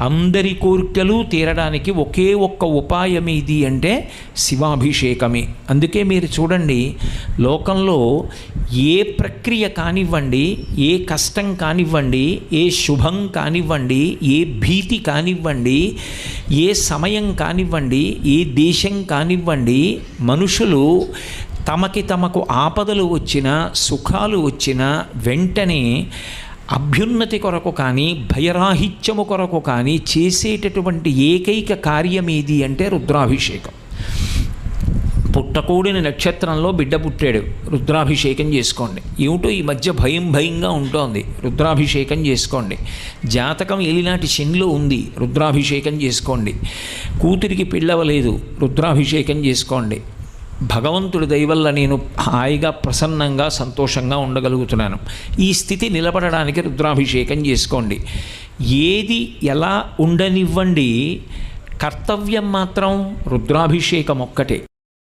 అందరి కోరికలు తీరడానికి ఒకే ఒక్క ఉపాయం ఏది అంటే శివాభిషేకమే. అందుకే మీరు చూడండి, లోకంలో ఏ ప్రక్రియ కానివ్వండి, ఏ కష్టం కానివ్వండి, ఏ శుభం కానివ్వండి, ఏ భీతి కానివ్వండి, ఏ సమయం కానివ్వండి, ఏ దేశం కానివ్వండి, మనుషులు తమకు ఆపదలు వచ్చినా సుఖాలు వచ్చినా వెంటనే అభ్యున్నతి కొరకు కానీ భయరాహిత్యము కొరకు కానీ చేసేటటువంటి ఏకైక కార్యం ఏది అంటే రుద్రాభిషేకం. పుట్టకూడిన నక్షత్రంలో బిడ్డ పుట్టాడు, రుద్రాభిషేకం చేసుకోండి. ఏమిటో ఈ మధ్య భయంగా ఉంటోంది, రుద్రాభిషేకం చేసుకోండి. జాతకం ఏలినాటి శనిలో ఉంది, రుద్రాభిషేకం చేసుకోండి. కూతురికి పిల్లవలేదు, రుద్రాభిషేకం చేసుకోండి. భగవంతుడి దయవల్ల నేను హాయిగా ప్రసన్నంగా సంతోషంగా ఉండగలుగుతున్నాను. ఈ స్థితి నిలబడడానికి రుద్రాభిషేకం చేసుకోండి. ఏది ఎలా ఉండనివ్వండి, కర్తవ్యం మాత్రం రుద్రాభిషేకం ఒక్కటే.